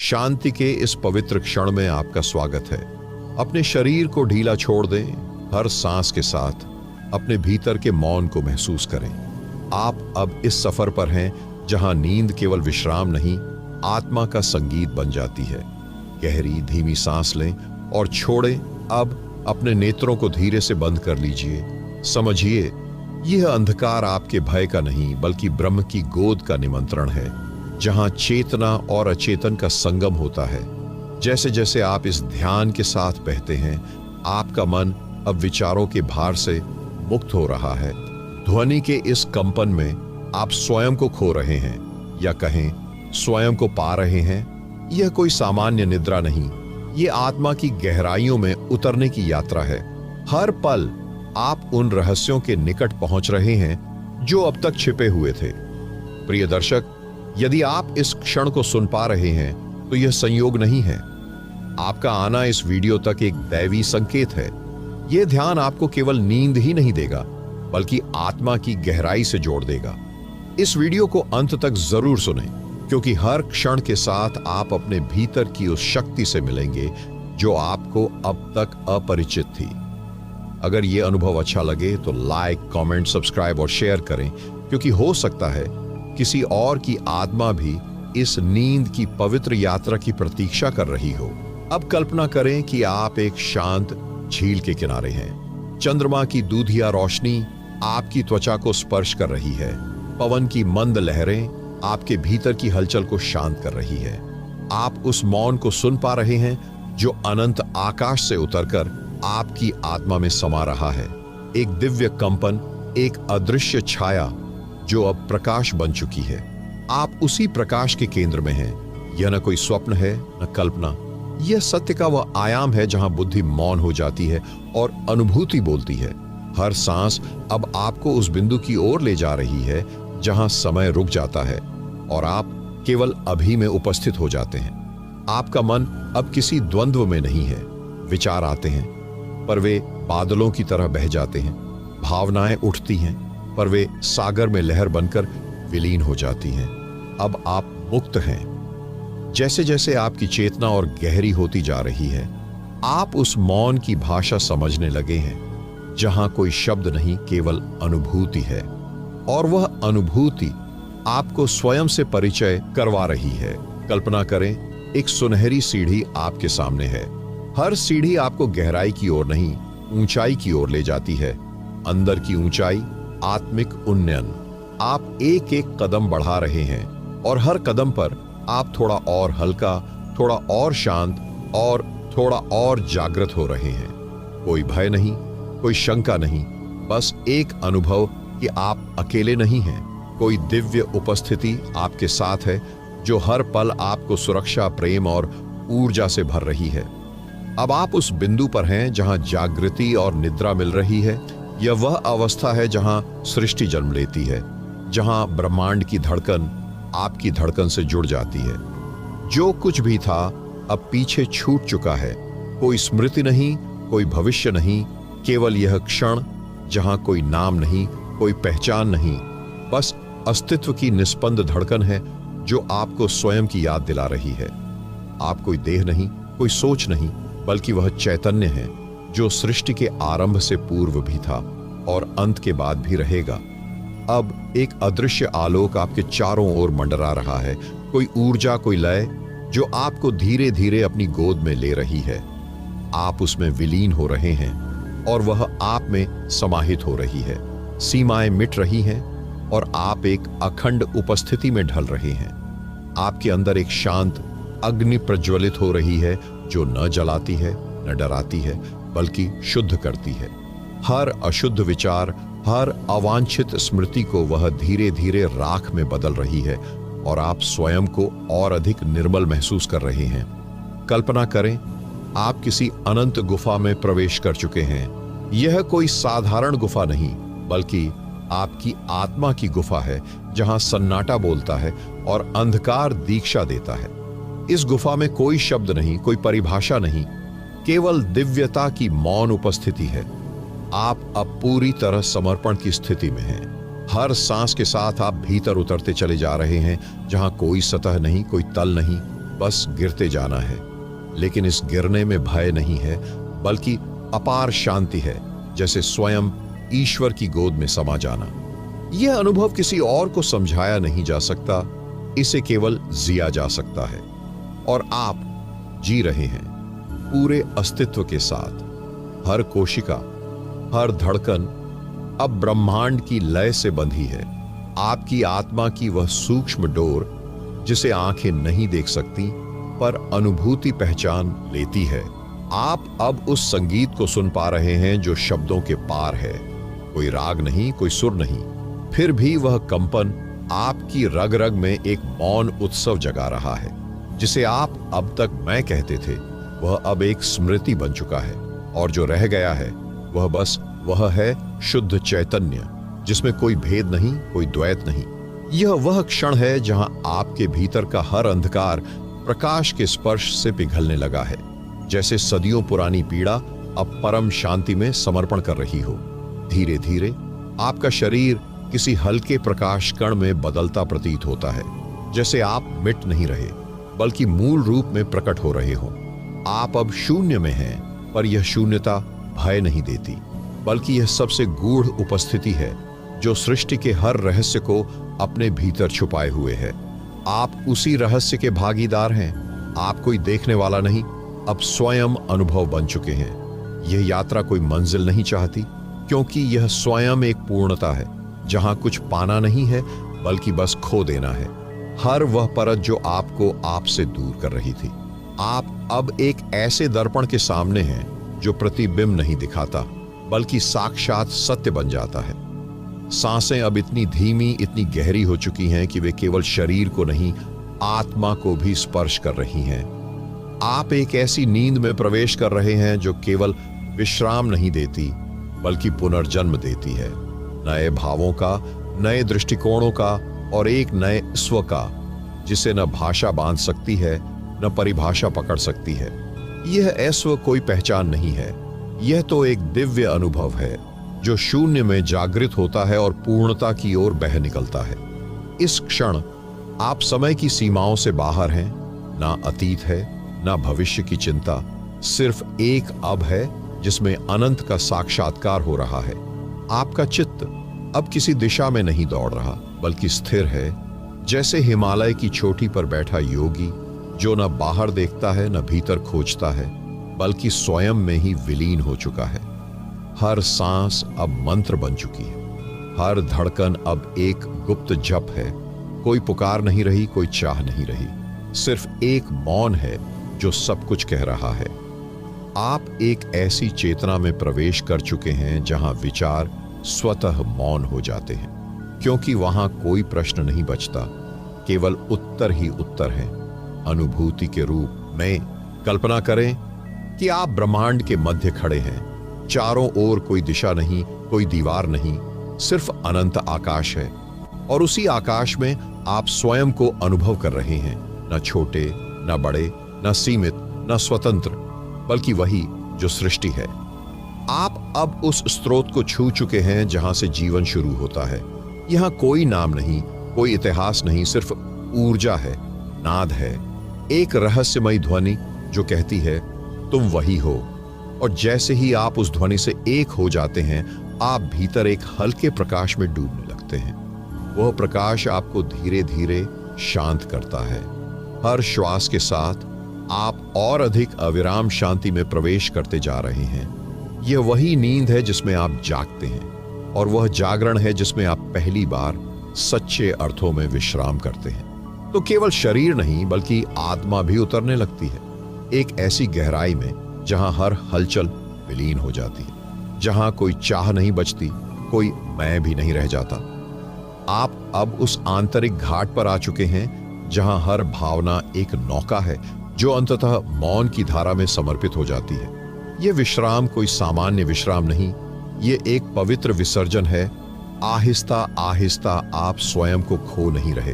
शांति के इस पवित्र क्षण में आपका स्वागत है। अपने शरीर को ढीला छोड़ दें, हर सांस के साथ अपने भीतर के मौन को महसूस करें। आप अब इस सफर पर हैं जहां नींद केवल विश्राम नहीं, आत्मा का संगीत बन जाती है। गहरी धीमी सांस लें और छोड़ें। अब अपने नेत्रों को धीरे से बंद कर लीजिए। समझिए, यह अंधकार आपके भय का नहीं बल्कि ब्रह्म की गोद का निमंत्रण है, जहां चेतना और अचेतन का संगम होता है। जैसे जैसे आप इस ध्यान के साथ बहते हैं, आपका मन अब विचारों के भार से मुक्त हो रहा है। ध्वनि के इस कंपन में आप स्वयं को खो रहे हैं, या कहें स्वयं को पा रहे हैं। यह कोई सामान्य निद्रा नहीं, ये आत्मा की गहराइयों में उतरने की यात्रा है। हर पल आप उन रहस्यों के निकट पहुंच रहे हैं जो अब तक छिपे हुए थे। प्रिय दर्शक, यदि आप इस क्षण को सुन पा रहे हैं तो यह संयोग नहीं है। आपका आना इस वीडियो तक एक दैवी संकेत है। यह ध्यान आपको केवल नींद ही नहीं देगा बल्कि आत्मा की गहराई से जोड़ देगा। इस वीडियो को अंत तक जरूर सुनें, क्योंकि हर क्षण के साथ आप अपने भीतर की उस शक्ति से मिलेंगे जो आपको अब तक अपरिचित थी। अगर यह अनुभव अच्छा लगे तो लाइक, कमेंट, सब्सक्राइब और शेयर करें, क्योंकि हो सकता है किसी और की आत्मा भी इस नींद की पवित्र यात्रा की प्रतीक्षा कर रही हो। अब कल्पना करें कि आप एक शांत झील के किनारे हैं। चंद्रमा की दूधिया रोशनी आपकी त्वचा को स्पर्श कर रही है। पवन की मंद लहरें आपके भीतर की हलचल को शांत कर रही है। आप उस मौन को सुन पा रहे हैं जो अनंत आकाश से उतरकर आपकी आत्मा में समा रहा है। एक दिव्य कंपन, एक अदृश्य छाया जो अब प्रकाश बन चुकी है। आप उसी प्रकाश के केंद्र में हैं। यह न कोई स्वप्न है, न कल्पना। यह सत्य का वह आयाम है जहां बुद्धि मौन हो जाती है और अनुभूति बोलती है। हर सांस अब आपको उस बिंदु की ओर ले जा रही है जहां समय रुक जाता है और आप केवल अभी में उपस्थित हो जाते हैं। आपका मन अब किसी द्वंद्व में नहीं है। विचार आते हैं पर वे बादलों की तरह बह जाते हैं। भावनाएं उठती हैं पर वे सागर में लहर बनकर विलीन हो जाती हैं। अब आप मुक्त हैं। जैसे जैसे आपकी चेतना और गहरी होती जा रही है, आप उस मौन की भाषा समझने लगे हैं, जहां कोई शब्द नहीं, केवल अनुभूति है। और वह अनुभूति आपको स्वयं से परिचय करवा रही है। कल्पना करें, एक सुनहरी सीढ़ी आपके सामने है। हर सीढ़ी आपको गहराई की ओर नहीं, ऊंचाई की ओर ले जाती है। अंदर की ऊंचाई, आत्मिक उन्नयन। आप एक एक कदम बढ़ा रहे हैं और हर कदम पर आप थोड़ा और हल्का, थोड़ा और शांत और थोड़ा और जागृत हो रहे हैं। कोई भय नहीं, कोई शंका नहीं, बस एक अनुभव कि आप अकेले नहीं हैं। कोई दिव्य उपस्थिति आपके साथ है जो हर पल आपको सुरक्षा, प्रेम और ऊर्जा से भर रही है। अब आप उस बिंदु पर हैं जहां जागृति और निद्रा मिल रही है। यह वह अवस्था है जहां सृष्टि जन्म लेती है, जहां ब्रह्मांड की धड़कन आपकी धड़कन से जुड़ जाती है। जो कुछ भी था अब पीछे छूट चुका है। कोई स्मृति नहीं, कोई भविष्य नहीं, केवल यह क्षण जहां कोई नाम नहीं, कोई पहचान नहीं, बस अस्तित्व की निस्पंद धड़कन है जो आपको स्वयं की याद दिला रही है। आप कोई देह नहीं, कोई सोच नहीं, बल्कि वह चैतन्य है जो सृष्टि के आरंभ से पूर्व भी था और अंत के बाद भी रहेगा। अब एक अदृश्य आलोक आपके चारों ओर मंडरा रहा है। कोई ऊर्जा, कोई लय जो आपको धीरे धीरे अपनी गोद में ले रही है। आप उसमें विलीन हो रहे हैं और वह आप में समाहित हो रही है। सीमाएं मिट रही हैं और आप एक अखंड उपस्थिति में ढल रहे हैं। आपके अंदर एक शांत अग्नि प्रज्वलित हो रही है जो न जलाती है, न डराती है, बल्कि शुद्ध करती है। हर अशुद्ध विचार, हर अवांछित स्मृति को वह धीरे धीरे राख में बदल रही है और आप स्वयं को और अधिक निर्मल महसूस कर रहे हैं। कल्पना करें, आप किसी अनंत गुफा में प्रवेश कर चुके हैं। यह कोई साधारण गुफा नहीं, बल्कि आपकी आत्मा की गुफा है, जहां सन्नाटा बोलता है और अंधकार दीक्षा देता है। इस गुफा में कोई शब्द नहीं, कोई परिभाषा नहीं, केवल दिव्यता की मौन उपस्थिति है। आप अब पूरी तरह समर्पण की स्थिति में हैं। हर सांस के साथ आप भीतर उतरते चले जा रहे हैं, जहां कोई सतह नहीं, कोई तल नहीं, बस गिरते जाना है। लेकिन इस गिरने में भय नहीं है, बल्कि अपार शांति है, जैसे स्वयं ईश्वर की गोद में समा जाना। यह अनुभव किसी और को समझाया नहीं जा सकता, इसे केवल जिया जा सकता है। और आप जी रहे हैं पूरे अस्तित्व के साथ। हर कोशिका, हर धड़कन अब ब्रह्मांड की लय से बंधी है। आपकी आत्मा की वह सूक्ष्म डोर जिसे आंखें नहीं देख सकती, पर अनुभूति पहचान लेती है। आप अब उस संगीत को सुन पा रहे हैं जो शब्दों के पार है। कोई राग नहीं, कोई सुर नहीं, फिर भी वह कंपन आपकी रग रग में एक मौन उत्सव जगा रहा है। जिसे आप अब तक मैं कहते थे, वह अब एक स्मृति बन चुका है। और जो रह गया है वह है शुद्ध चैतन्य, जिसमें कोई भेद नहीं, कोई द्वैत नहीं। यह वह क्षण है जहां आपके भीतर का हर अंधकार प्रकाश के स्पर्श से पिघलने लगा है, जैसे सदियों पुरानी पीड़ा अब परम शांति में समर्पण कर रही हो। धीरे धीरे आपका शरीर किसी हल्के प्रकाश कण में बदलता प्रतीत होता है, जैसे आप मिट नहीं रहे, बल्कि मूल रूप में प्रकट हो रहे हो। आप अब शून्य में हैं, पर यह शून्यता भय नहीं देती, बल्कि यह सबसे गूढ़ उपस्थिति है जो सृष्टि के हर रहस्य को अपने भीतर छुपाए हुए है। आप उसी रहस्य के भागीदार हैं। आप कोई देखने वाला नहीं, अब स्वयं अनुभव बन चुके हैं। यह यात्रा कोई मंजिल नहीं चाहती, क्योंकि यह स्वयं एक पूर्णता है जहां कुछ पाना नहीं है, बल्कि बस खो देना है। हर वह परत जो आपको आपसे दूर कर रही थी। आप अब एक ऐसे दर्पण के सामने हैं जो प्रतिबिंब नहीं दिखाता, बल्कि साक्षात सत्य बन जाता है। सांसें अब इतनी धीमी, इतनी गहरी हो चुकी हैं कि वे केवल शरीर को नहीं, आत्मा को भी स्पर्श कर रही हैं। आप एक ऐसी नींद में प्रवेश कर रहे हैं जो केवल विश्राम नहीं देती, बल्कि पुनर्जन्म देती है। नए भावों का, नए दृष्टिकोणों का और एक नए स्व का, जिसे न भाषा बांध सकती है, न परिभाषा पकड़ सकती है। यह अस्व कोई पहचान नहीं है, यह तो एक दिव्य अनुभव है जो शून्य में जागृत होता है और पूर्णता की ओर बह निकलता है। इस क्षण आप समय की सीमाओं से बाहर हैं, ना अतीत है, ना भविष्य की चिंता, सिर्फ एक अब है जिसमें अनंत का साक्षात्कार हो रहा है। आपका चित्त अब किसी दिशा में नहीं दौड़ रहा, बल्कि स्थिर है, जैसे हिमालय की चोटी पर बैठा योगी जो न बाहर देखता है, न भीतर खोजता है, बल्कि स्वयं में ही विलीन हो चुका है। हर सांस अब मंत्र बन चुकी है, हर धड़कन अब एक गुप्त जप है। कोई पुकार नहीं रही, कोई चाह नहीं रही, सिर्फ एक मौन है जो सब कुछ कह रहा है। आप एक ऐसी चेतना में प्रवेश कर चुके हैं जहां विचार स्वतः मौन हो जाते हैं, क्योंकि वहां कोई प्रश्न नहीं बचता, केवल उत्तर ही उत्तर है, अनुभूति के रूप में। कल्पना करें कि आप ब्रह्मांड के मध्य खड़े हैं। चारों ओर कोई दिशा नहीं, कोई दीवार नहीं, सिर्फ अनंत आकाश है। और उसी आकाश में आप स्वयं को अनुभव कर रहे हैं, न छोटे, न बड़े, न सीमित, न स्वतंत्र, बल्कि वही जो सृष्टि है। आप अब उस स्रोत को छू चुके हैं जहां से जीवन शुरू होता है। यहां कोई नाम नहीं, कोई इतिहास नहीं, सिर्फ ऊर्जा है, नाद है, एक रहस्यमयी ध्वनि जो कहती है तुम वही हो। और जैसे ही आप उस ध्वनि से एक हो जाते हैं, आप भीतर एक हल्के प्रकाश में डूबने लगते हैं। वह प्रकाश आपको धीरे धीरे शांत करता है। हर श्वास के साथ आप और अधिक अविराम शांति में प्रवेश करते जा रहे हैं। यह वही नींद है जिसमें आप जागते हैं, और वह जागरण है जिसमें आप पहली बार सच्चे अर्थों में विश्राम करते हैं। तो केवल शरीर नहीं, बल्कि आत्मा भी उतरने लगती है, एक ऐसी गहराई में जहां हर हलचल विलीन हो जाती है, जहां कोई चाह नहीं बचती, कोई मैं भी नहीं रह जाता। आप अब उस आंतरिक घाट पर आ चुके हैं जहां हर भावना एक नौका है जो अंततः मौन की धारा में समर्पित हो जाती है। यह विश्राम कोई सामान्य विश्राम नहीं, ये एक पवित्र विसर्जन है। आहिस्ता आहिस्ता आप स्वयं को खो नहीं रहे,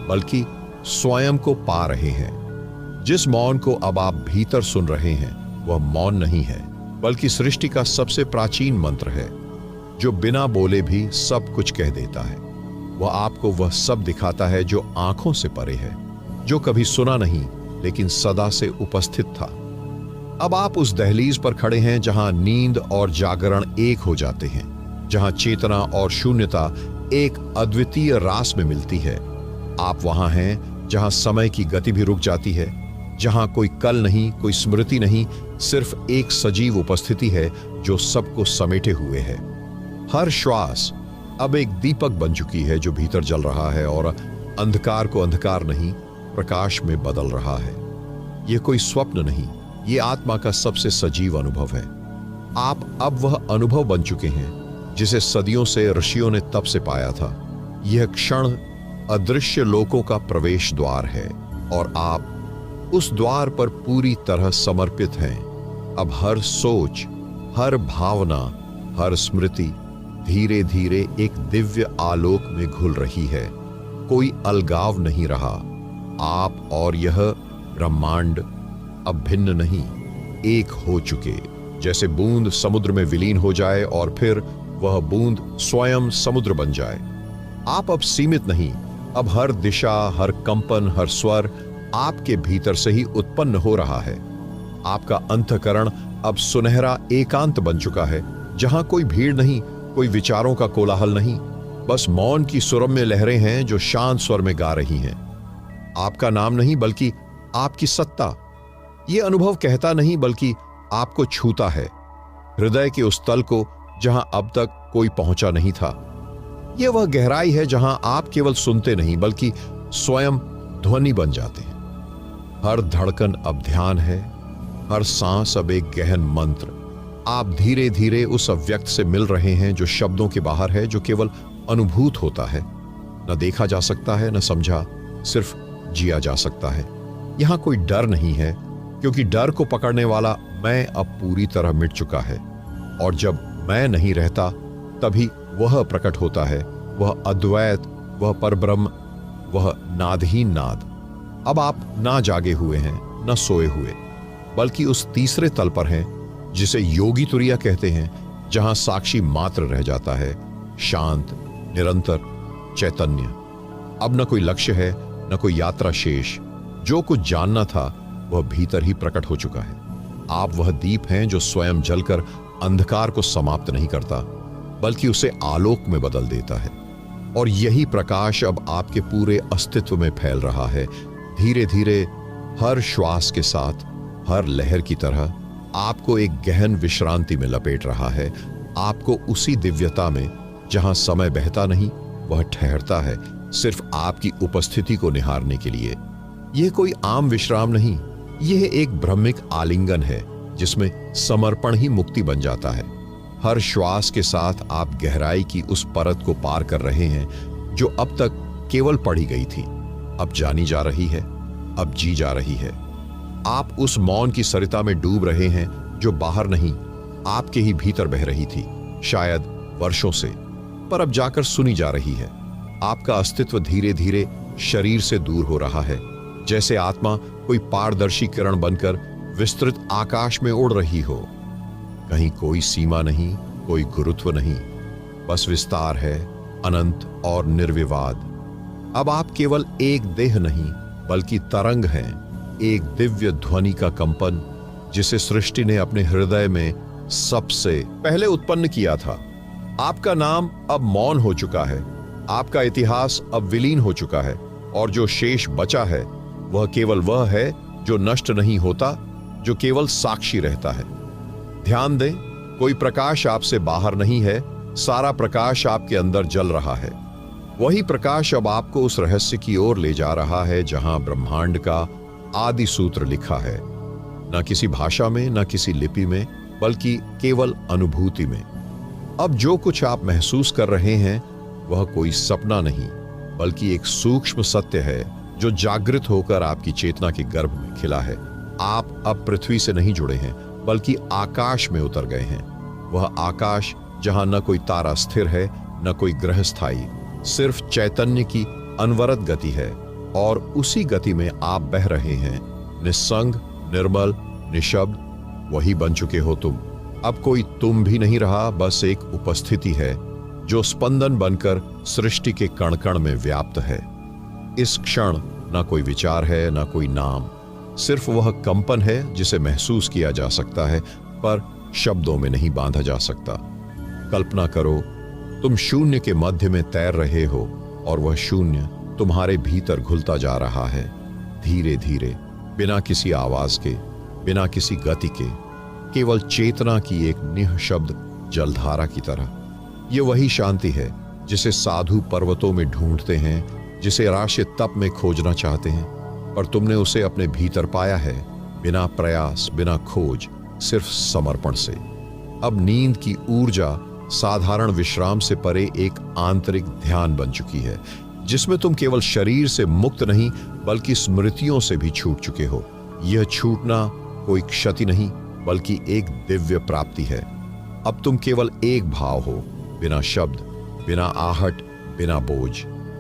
बल्कि स्वयं को पा रहे हैं। जिस मौन को अब आप भीतर सुन रहे हैं, वह मौन नहीं है, बल्कि सृष्टि का सबसे प्राचीन मंत्र है जो बिना बोले भी सब कुछ कह देता है। वह आपको वह सब दिखाता है जो आंखों से परे है, जो कभी सुना नहीं, लेकिन सदा से उपस्थित था। अब आप उस दहलीज पर खड़े हैं जहां नींद और जागरण एक हो जाते हैं, जहां चेतना और शून्यता एक अद्वितीय रास में मिलती है। आप वहां हैं जहां समय की गति भी रुक जाती है, जहां कोई कल नहीं, कोई स्मृति नहीं, सिर्फ एक सजीव उपस्थिति है जो सबको समेटे हुए है। हर श्वास अब एक दीपक बन चुकी है जो भीतर जल रहा है और अंधकार को अंधकार नहीं, प्रकाश में बदल रहा है। यह कोई स्वप्न नहीं, ये आत्मा का सबसे सजीव अनुभव है। आप अब वह अनुभव बन चुके हैं जिसे सदियों से ऋषियों ने तप से पाया था। यह क्षण अदृश्य लोकों का प्रवेश द्वार है और आप उस द्वार पर पूरी तरह समर्पित हैं। अब हर सोच, हर भावना, हर स्मृति धीरे धीरे एक दिव्य आलोक में घुल रही है। कोई अलगाव नहीं रहा। आप और यह ब्रह्मांड अब भिन्न नहीं, एक हो चुके। जैसे बूंद समुद्र में विलीन हो जाए और फिर वह बूंद स्वयं समुद्र बन जाए। आप अब सीमित नहीं, अब हर दिशा, हर कंपन, हर स्वर आपके भीतर से ही उत्पन्न हो रहा है। आपका अंतःकरण अब सुनहरा एकांत बन चुका है, जहां कोई भीड़ नहीं, कोई विचारों का कोलाहल नहीं, बस मौन की सुरम्य लहरें हैं जो शांत स्वर में गा रही हैं। आपका नाम नहीं बल्कि आपकी सत्ता। यह अनुभव कहता नहीं बल्कि आपको छूता है, हृदय के उस तल को जहां अब तक कोई पहुंचा नहीं था। यह वह गहराई है जहां आप केवल सुनते नहीं बल्कि स्वयं ध्वनि बन जाते हैं। हर धड़कन अब ध्यान है, हर सांस अब एक गहन मंत्र। आप धीरे धीरे उस अव्यक्त से मिल रहे हैं जो शब्दों के बाहर है, जो केवल अनुभूत होता है, न देखा जा सकता है, न समझा, सिर्फ जिया जा सकता है। यहां कोई डर नहीं है, क्योंकि डर को पकड़ने वाला मैं अब पूरी तरह मिट चुका है। और जब मैं नहीं रहता तभी वह प्रकट होता है, वह अद्वैत, वह परब्रह्म, वह नादहीन नाद। अब आप ना जागे हुए हैं, न सोए हुए, बल्कि उस तीसरे तल पर हैं जिसे योगी तुरिया कहते हैं, जहां साक्षी मात्र रह जाता है, शांत, निरंतर चैतन्य। अब न कोई लक्ष्य है, न कोई यात्रा शेष। जो कुछ जानना था वह भीतर ही प्रकट हो चुका है। आप वह दीप हैं जो स्वयं जलकर अंधकार को समाप्त नहीं करता, बल्कि उसे आलोक में बदल देता है। और यही प्रकाश अब आपके पूरे अस्तित्व में फैल रहा है, धीरे धीरे, हर श्वास के साथ, हर लहर की तरह आपको एक गहन विश्रांति में लपेट रहा है। आपको उसी दिव्यता में जहां समय बहता नहीं, वह ठहरता है, सिर्फ आपकी उपस्थिति को निहारने के लिए। यह कोई आम विश्राम नहीं, यह एक ब्रह्मिक आलिंगन है जिसमें समर्पण ही मुक्ति बन जाता है। हर श्वास के साथ आप गहराई की उस परत को पार कर रहे हैं जो अब तक केवल पढ़ी गई थी, अब जानी जा रही है, अब जी जा रही है। आप उस मौन की सरिता में डूब रहे हैं जो बाहर नहीं, आपके ही भीतर बह रही थी, शायद वर्षों से, पर अब जाकर सुनी जा रही है। आपका अस्तित्व धीरे धीरे शरीर से दूर हो रहा है, जैसे आत्मा कोई पारदर्शी किरण बनकर विस्तृत आकाश में उड़ रही हो। कहीं कोई सीमा नहीं, कोई गुरुत्व नहीं, बस विस्तार है, अनंत और निर्विवाद। अब आप केवल एक देह नहीं बल्कि तरंग हैं, एक दिव्य ध्वनि का कंपन जिसे सृष्टि ने अपने हृदय में सबसे पहले उत्पन्न किया था। आपका नाम अब मौन हो चुका है, आपका इतिहास अब विलीन हो चुका है, और जो शेष बचा है वह केवल वह है जो नष्ट नहीं होता, जो केवल साक्षी रहता है। ध्यान दें, कोई प्रकाश आपसे बाहर नहीं है, सारा प्रकाश आपके अंदर जल रहा है। वही प्रकाश अब आपको उस रहस्य की ओर ले जा रहा है जहां ब्रह्मांड का आदि सूत्र लिखा है, न किसी भाषा में, न किसी लिपि में, बल्कि केवल अनुभूति में। अब जो कुछ आप महसूस कर रहे हैं वह कोई सपना नहीं, बल्कि एक सूक्ष्म सत्य है जो जागृत होकर आपकी चेतना के गर्भ में खिला है। आप अब पृथ्वी से नहीं जुड़े हैं, बल्कि आकाश में उतर गए हैं। वह आकाश जहां न कोई तारा स्थिर है, न कोई ग्रह स्थायी, सिर्फ चैतन्य की अनवरत गति है, और उसी गति में आप बह रहे हैं, निस्संग, निर्मल, निशब्द। वही बन चुके हो तुम। अब कोई तुम भी नहीं रहा, बस एक उपस्थिति है जो स्पंदन बनकर सृष्टि के कण कण में व्याप्त है। इस क्षण न कोई विचार है, न कोई नाम, सिर्फ वह कंपन है जिसे महसूस किया जा सकता है, पर शब्दों में नहीं बांधा जा सकता। कल्पना करो, तुम शून्य के मध्य में तैर रहे हो और वह शून्य तुम्हारे भीतर घुलता जा रहा है, धीरे धीरे, बिना किसी आवाज के, बिना किसी गति के, केवल चेतना की एक निःशब्द जलधारा की तरह। यह वही शांति है जिसे साधु पर्वतों में ढूंढते हैं, जिसे राशि तप में खोजना चाहते हैं, पर तुमने उसे अपने भीतर पाया है, बिना प्रयास, बिना खोज, सिर्फ समर्पण से। अब नींद की ऊर्जा साधारण विश्राम से परे एक आंतरिक ध्यान बन चुकी है, जिसमें तुम केवल शरीर से मुक्त नहीं बल्कि स्मृतियों से भी छूट चुके हो। यह छूटना कोई क्षति नहीं बल्कि एक दिव्य प्राप्ति है। अब तुम केवल एक भाव हो, बिना शब्द, बिना आहट, बिना बोझ,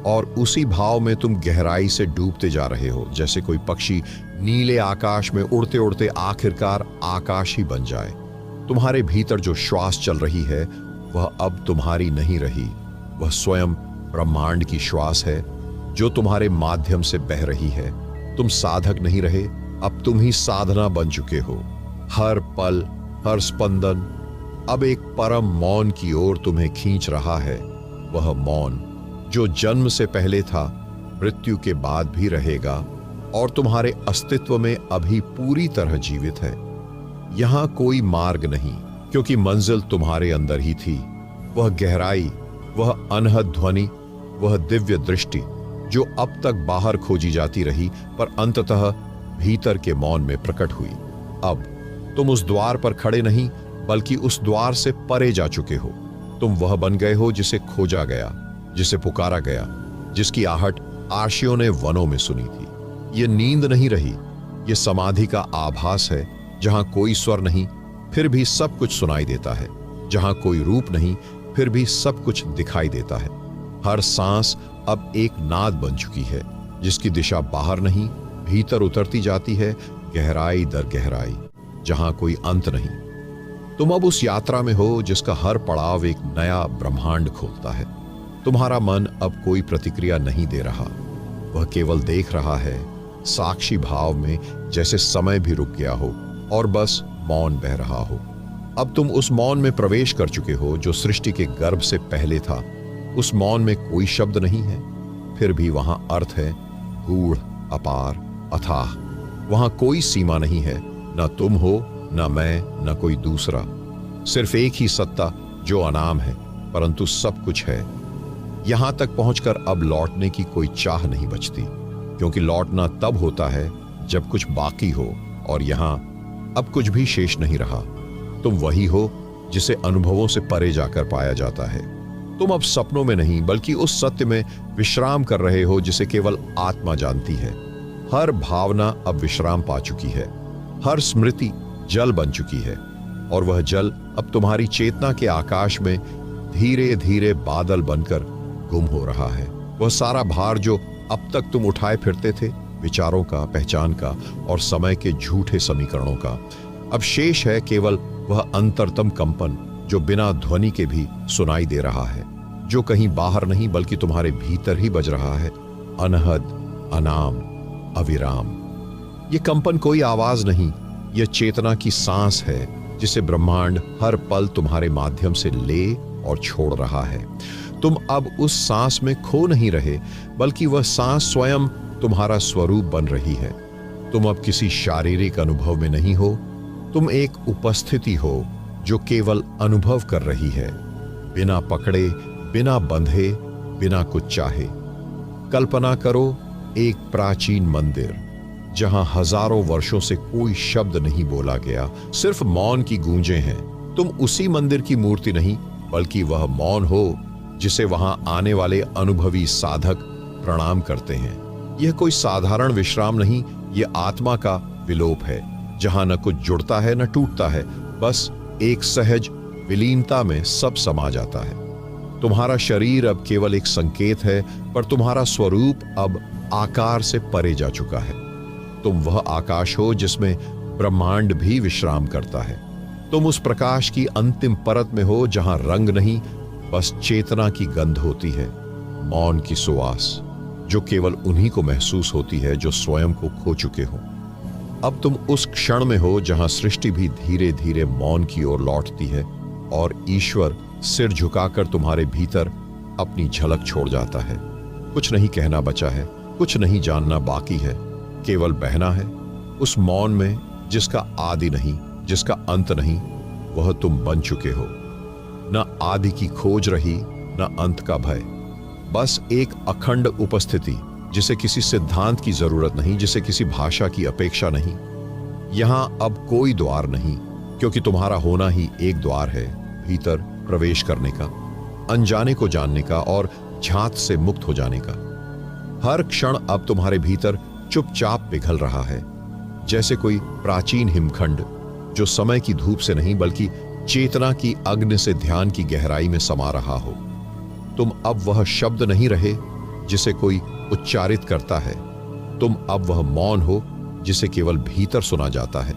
और उसी भाव में तुम गहराई से डूबते जा रहे हो, जैसे कोई पक्षी नीले आकाश में उड़ते उड़ते आखिरकार आकाश ही बन जाए। तुम्हारे भीतर जो श्वास चल रही है वह अब तुम्हारी नहीं रही, वह स्वयं ब्रह्मांड की श्वास है जो तुम्हारे माध्यम से बह रही है। तुम साधक नहीं रहे, अब तुम ही साधना बन चुके हो। हर पल, हर स्पंदन अब एक परम मौन की ओर तुम्हें खींच रहा है। वह मौन जो जन्म से पहले था, मृत्यु के बाद भी रहेगा और तुम्हारे अस्तित्व में अभी पूरी तरह जीवित है। यहां कोई मार्ग नहीं, क्योंकि मंजिल तुम्हारे अंदर ही थी। वह गहराई, वह अनहद ध्वनि, वह दिव्य दृष्टि जो अब तक बाहर खोजी जाती रही पर अंततः भीतर के मौन में प्रकट हुई। अब तुम उस द्वार पर खड़े नहीं बल्कि उस द्वार से परे जा चुके हो। तुम वह बन गए हो जिसे खोजा गया, जिसे पुकारा गया, जिसकी आहट आर्षियों ने वनों में सुनी थी। यह नींद नहीं रही, यह समाधि का आभास है, जहां कोई स्वर नहीं फिर भी सब कुछ सुनाई देता है, जहां कोई रूप नहीं फिर भी सब कुछ दिखाई देता है। हर सांस अब एक नाद बन चुकी है, जिसकी दिशा बाहर नहीं भीतर उतरती जाती है, गहराई दर गहराई, जहां कोई अंत नहीं। तुम अब उस यात्रा में हो जिसका हर पड़ाव एक नया ब्रह्मांड खोलता है। तुम्हारा मन अब कोई प्रतिक्रिया नहीं दे रहा, वह केवल देख रहा है, साक्षी भाव में, जैसे समय भी रुक गया हो और बस मौन बह रहा हो। अब तुम उस मौन में प्रवेश कर चुके हो जो सृष्टि के गर्भ से पहले था। उस मौन में कोई शब्द नहीं है, फिर भी वहां अर्थ है, गूढ़, अपार, अथाह। वहां कोई सीमा नहीं है, न तुम हो, न मैं, न कोई दूसरा। सिर्फ एक ही सत्ता जो अनाम है, परंतु सब कुछ है। यहां तक पहुंचकर अब लौटने की कोई चाह नहीं बचती, क्योंकि लौटना तब होता है जब कुछ बाकी हो, और यहां अब कुछ भी शेष नहीं रहा। तुम वही हो जिसे अनुभवों से परे जाकर पाया जाता है। तुम अब सपनों में नहीं बल्कि उस सत्य में विश्राम कर रहे हो जिसे केवल आत्मा जानती है। हर भावना अब विश्राम पा चुकी है, हर स्मृति जल बन चुकी है, और वह जल अब तुम्हारी चेतना के आकाश में धीरे धीरे बादल बनकर गुम हो रहा है। वह सारा भार जो अब तक तुम उठाए फिरते थे, विचारों का, पहचान का और समय के झूठे समीकरणों का, अब शेष है केवल वह अंतरतम कंपन जो बिना ध्वनि के भी सुनाई दे रहा है, जो कहीं बाहर नहीं बल्कि तुम्हारे भीतर ही बज रहा है, अनहद, अनाम, अविराम। ये कंपन कोई आवाज नहीं, यह चेतना की सांस है जिसे ब्रह्मांड हर पल तुम्हारे माध्यम से ले और छोड़ रहा है। तुम अब उस सांस में खो नहीं रहे, बल्कि वह सांस स्वयं तुम्हारा स्वरूप बन रही है। तुम अब किसी शारीरिक अनुभव में नहीं हो, तुम एक उपस्थिति हो जो केवल अनुभव कर रही है, बिना पकड़े, बिना बंधे, बिना कुछ चाहे। कल्पना करो एक प्राचीन मंदिर जहां हजारों वर्षों से कोई शब्द नहीं बोला गया, सिर्फ मौन की गूंजें हैं। तुम उसी मंदिर की मूर्ति नहीं बल्कि वह मौन हो जिसे वहां आने वाले अनुभवी साधक प्रणाम करते हैं। यह कोई साधारण विश्राम नहीं, यह आत्मा का विलोप है, जहां न कुछ जुड़ता है न टूटता है, बस एक सहज विलीनता में सब समा जाता है। तुम्हारा शरीर अब केवल एक संकेत है, पर तुम्हारा स्वरूप अब आकार से परे जा चुका है। तुम वह आकाश हो जिसमें ब्रह्मांड भी विश्राम करता है। तुम उस प्रकाश की अंतिम परत में हो जहां रंग नहीं, बस चेतना की गंध होती है, मौन की सुवास जो केवल उन्हीं को महसूस होती है जो स्वयं को खो चुके हो। अब तुम उस क्षण में हो जहां सृष्टि भी धीरे धीरे मौन की ओर लौटती है और ईश्वर सिर झुकाकर तुम्हारे भीतर अपनी झलक छोड़ जाता है। कुछ नहीं कहना बचा है, कुछ नहीं जानना बाकी है, केवल बहना है उस मौन में जिसका आदि नहीं, जिसका अंत नहीं। वह तुम बन चुके हो। न आदि की खोज रही, न अंत का भय, बस एक अखंड उपस्थिति जिसे किसी सिद्धांत की जरूरत नहीं, जिसे किसी भाषा की अपेक्षा नहीं। यहां अब कोई द्वार नहीं, क्योंकि तुम्हारा होना ही एक द्वार है भीतर प्रवेश करने का, अनजाने को जानने का और झांत से मुक्त हो जाने का। हर क्षण अब तुम्हारे भीतर चुपचाप पिघल रहा है, जैसे कोई प्राचीन हिमखंड जो समय की धूप से नहीं बल्कि चेतना की अग्नि से ध्यान की गहराई में समा रहा हो। तुम अब वह शब्द नहीं रहे जिसे कोई उच्चारित करता है, तुम अब वह मौन हो जिसे केवल भीतर सुना जाता है।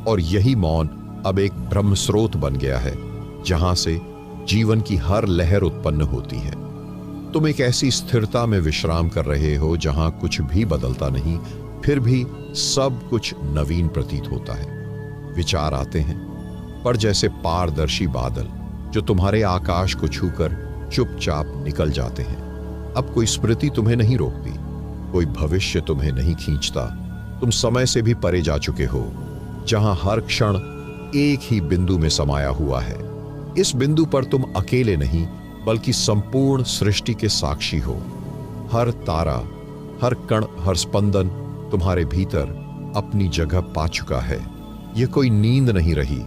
और यही मौन अब एक ब्रह्म स्रोत बन गया है जहां से जीवन की हर लहर उत्पन्न होती है। तुम एक ऐसी स्थिरता में विश्राम कर रहे हो जहां कुछ भी बदलता नहीं, फिर भी सब कुछ नवीन प्रतीत होता है। विचार आते हैं, पर जैसे पारदर्शी बादल जो तुम्हारे आकाश को छूकर चुपचाप निकल जाते हैं। अब कोई स्मृति तुम्हें नहीं रोकती, कोई भविष्य तुम्हें नहीं खींचता। तुम समय से भी परे जा चुके हो, जहां हर क्षण एक ही बिंदु में समाया हुआ है। इस बिंदु पर तुम अकेले नहीं, बल्कि संपूर्ण सृष्टि के साक्षी हो। हर तारा, हर कण, हर स्पंदन तुम्हारे भीतर अपनी जगह पा चुका है। यह कोई नींद नहीं रही,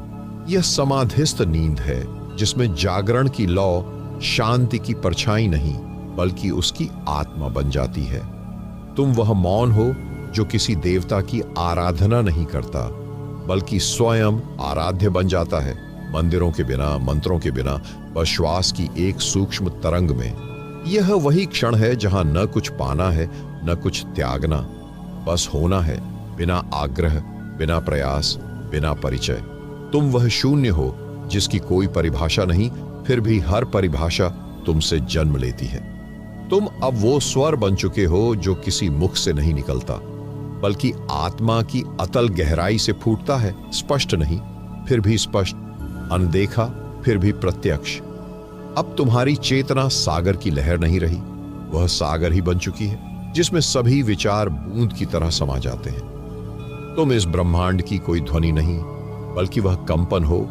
यह समाधिस्थ नींद है जिसमें जागरण की लौ शांति की परछाई नहीं बल्कि उसकी आत्मा बन जाती है। तुम वह मौन हो जो किसी देवता की आराधना नहीं करता, बल्कि स्वयं आराध्य बन जाता है। मंदिरों के बिना, मंत्रों के बिना, बस श्वास की एक सूक्ष्म तरंग में। यह वही क्षण है जहां न कुछ पाना है, न कुछ त्यागना, बस होना है, बिना आग्रह, बिना प्रयास, बिना परिचय। तुम वह शून्य हो जिसकी कोई परिभाषा नहीं, फिर भी हर परिभाषा तुमसे जन्म लेती है। तुम अब वो स्वर बन चुके हो जो किसी मुख से नहीं निकलता, बल्कि आत्मा की अतल गहराई से फूटता है। स्पष्ट नहीं, फिर भी स्पष्ट, अनदेखा, फिर भी प्रत्यक्ष। अब तुम्हारी चेतना सागर की लहर नहीं रही, वह सागर ही बन चुकी है जिसमें सभी विचार बूंद की तरह समा जाते हैं। तुम इस ब्रह्मांड की कोई ध्वनि नहीं, बल्कि वह कंपन हो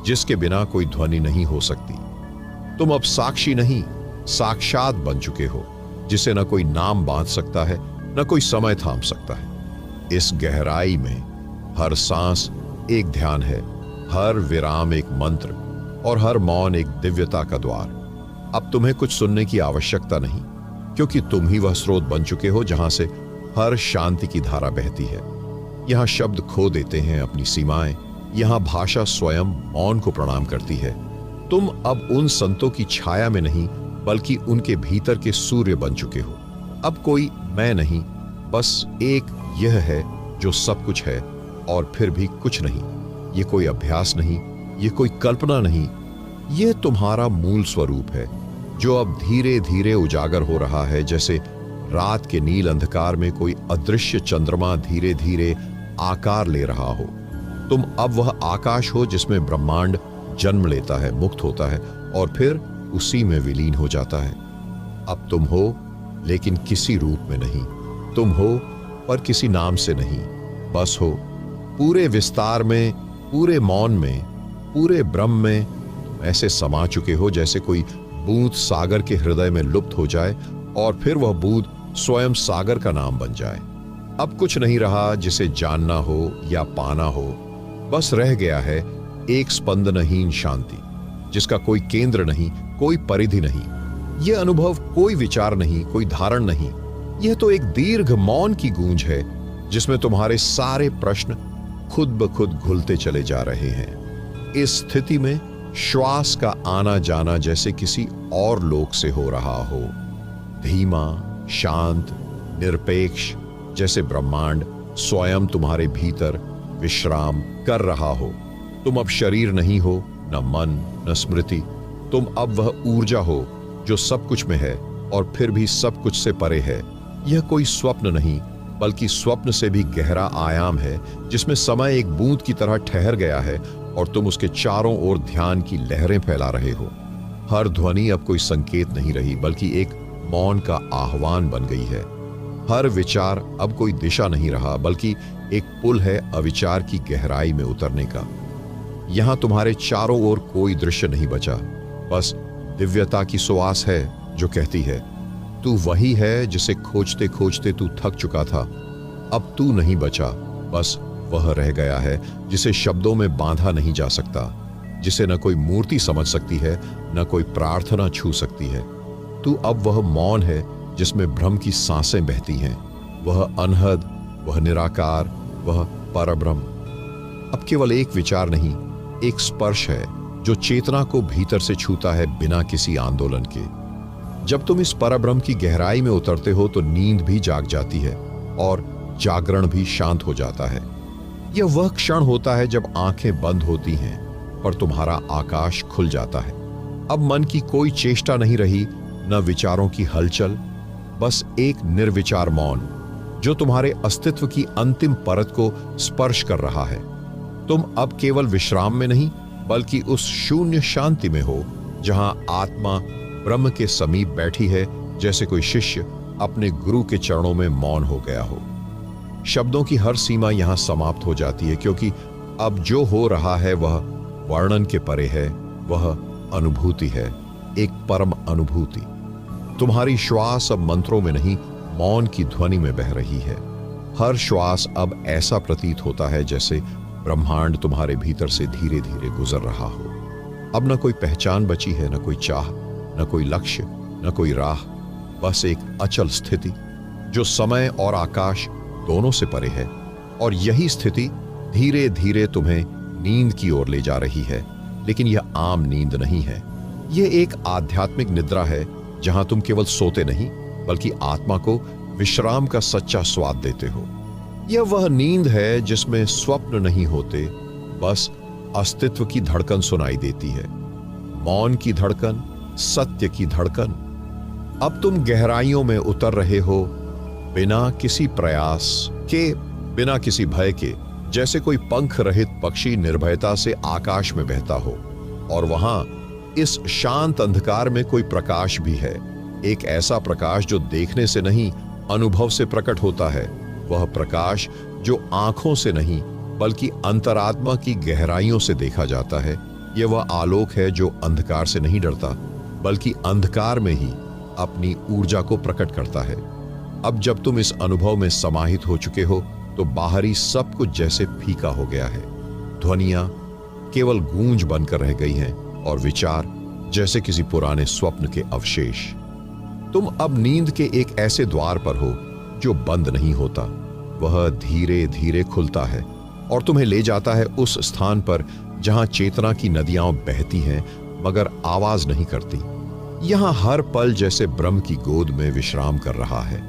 जिसके बिना कोई ध्वनि नहीं हो सकती। तुम अब साक्षी नहीं, साक्षात बन चुके हो, जिसे न कोई नाम बांध सकता है, न कोई समय थाम सकता है। इस गहराई में हर सांस एक ध्यान है, हर विराम एक मंत्र और हर मौन एक दिव्यता का द्वार। अब तुम्हें कुछ सुनने की आवश्यकता नहीं, क्योंकि तुम ही वह स्रोत बन चुके हो जहां से हर शांति की धारा बहती है। यहां शब्द खो देते हैं अपनी सीमाएं, यहां भाषा स्वयं मौन को प्रणाम करती है। तुम अब उन संतों की छाया में नहीं, बल्कि उनके भीतर के सूर्य बन चुके हो। अब कोई मैं नहीं, बस एक यह है जो सब कुछ है और फिर भी कुछ नहीं। ये कोई अभ्यास नहीं, ये कोई कल्पना नहीं, यह तुम्हारा मूल स्वरूप है जो अब धीरे धीरे उजागर हो रहा है, जैसे रात के नील अंधकार में कोई अदृश्य चंद्रमा धीरे धीरे आकार ले रहा हो। तुम अब वह आकाश हो जिसमें ब्रह्मांड जन्म लेता है, मुक्त होता है और फिर उसी में विलीन हो जाता है। अब तुम हो, लेकिन किसी रूप में नहीं। तुम हो पर किसी नाम से नहीं, बस हो पूरे विस्तार में, पूरे मौन में, पूरे ब्रह्म में। तुम ऐसे समा चुके हो जैसे कोई बूंद सागर के हृदय में लुप्त हो जाए और फिर वह बूंद स्वयं सागर का नाम बन जाए। अब कुछ नहीं रहा जिसे जानना हो या पाना हो, बस रह गया है एक स्पंदनहीन शांति जिसका कोई केंद्र नहीं, कोई परिधि नहीं। यह अनुभव कोई विचार नहीं, कोई धारण नहीं, यह तो एक दीर्घ मौन की गूंज है जिसमें तुम्हारे सारे प्रश्न खुद ब खुद घुलते चले जा रहे हैं। इस स्थिति में श्वास का आना जाना जैसे किसी और लोक से हो रहा हो, धीमा, शांत, निरपेक्ष, जैसे ब्रह्मांड स्वयं तुम्हारे भीतर विश्राम कर रहा हो। तुम अब शरीर नहीं हो, न मन, न स्मृति। तुम अब वह ऊर्जा हो जो सब कुछ में है और फिर भी सब कुछ से परे है। यह कोई स्वप्न नहीं, बल्कि स्वप्न से भी गहरा आयाम है, जिसमें समय एक बूंद की तरह ठहर गया है और तुम उसके चारों ओर ध्यान की लहरें फैला रहे हो। हर ध्वनि अब कोई संकेत नहीं रही, बल्कि एक मौन का आह्वान बन गई है। हर विचार अब कोई दिशा नहीं रहा, बल्कि एक पुल है अविचार की गहराई में उतरने का। यहां तुम्हारे चारों ओर कोई दृश्य नहीं बचा, बस दिव्यता की सुवास है जो कहती है, तू वही है जिसे खोजते खोजते तू थक चुका था। अब तू नहीं बचा, बस वह रह गया है जिसे शब्दों में बांधा नहीं जा सकता, जिसे न कोई मूर्ति समझ सकती है, न कोई प्रार्थना छू सकती है। तू अब वह मौन है जिसमें भ्रम की सांसें बहती हैं, वह अनहद, वह निराकार, वह परब्रह्म। अब केवल एक विचार नहीं, एक स्पर्श है जो चेतना को भीतर से छूता है बिना किसी आंदोलन के। जब तुम इस परब्रह्म की गहराई में उतरते हो तो नींद भी जाग जाती है और जागरण भी शांत हो जाता है। यह वह क्षण होता है जब आंखें बंद होती हैं पर तुम्हारा आकाश खुल जाता है। अब मन की कोई चेष्टा नहीं रही, न विचारों की हलचल, बस एक निर्विचार मौन जो तुम्हारे अस्तित्व की अंतिम परत को स्पर्श कर रहा है। तुम अब केवल विश्राम में नहीं, बल्कि उस शून्य शांति में हो जहां आत्मा ब्रह्म के समीप बैठी है, जैसे कोई शिष्य अपने गुरु के चरणों में मौन हो गया हो। शब्दों की हर सीमा यहां समाप्त हो जाती है, क्योंकि अब जो हो रहा है वह वर्णन के परे है, वह अनुभूति है, एक परम अनुभूति। तुम्हारी श्वास अब मंत्रों में नहीं, मौन की ध्वनि में बह रही है। हर श्वास अब ऐसा प्रतीत होता है जैसे ब्रह्मांड तुम्हारे भीतर से धीरे धीरे गुजर रहा हो। अब न कोई पहचान बची है, न कोई चाह, न कोई लक्ष्य, न कोई राह, बस एक अचल स्थिति जो समय और आकाश दोनों से परे है। और यही स्थिति धीरे धीरे तुम्हें नींद की ओर ले जा रही है। लेकिन यह आम नींद नहीं है, यह एक आध्यात्मिक निद्रा है जहां तुम केवल सोते नहीं, बल्कि आत्मा को विश्राम का सच्चा स्वाद देते हो। यह वह नींद है जिसमें स्वप्न नहीं होते, बस अस्तित्व की धड़कन सुनाई देती है, मौन की धड़कन, सत्य की धड़कन। अब तुम गहराइयों में उतर रहे हो, बिना किसी प्रयास के, बिना किसी भय के, जैसे कोई पंख रहित पक्षी निर्भयता से आकाश में बहता हो। और वहां इस शांत अंधकार में कोई प्रकाश भी है, एक ऐसा प्रकाश जो देखने से नहीं, अनुभव से प्रकट होता है। वह प्रकाश जो आंखों से नहीं, बल्कि अंतरात्मा की गहराइयों से देखा जाता है। यह वह आलोक है जो अंधकार से नहीं डरता, बल्कि अंधकार में ही अपनी ऊर्जा को प्रकट करता है। अब जब तुम इस अनुभव में समाहित हो चुके हो तो बाहरी सब कुछ जैसे फीका हो गया है। ध्वनियां केवल गूंज बनकर रह गई हैं और विचार जैसे किसी पुराने स्वप्न के अवशेष। तुम अब नींद के एक ऐसे द्वार पर हो जो बंद नहीं होता, वह धीरे धीरे खुलता है और तुम्हें ले जाता है उस स्थान पर जहां चेतना की नदियां बहती हैं मगर आवाज नहीं करती। यहां हर पल जैसे ब्रह्म की गोद में विश्राम कर रहा है।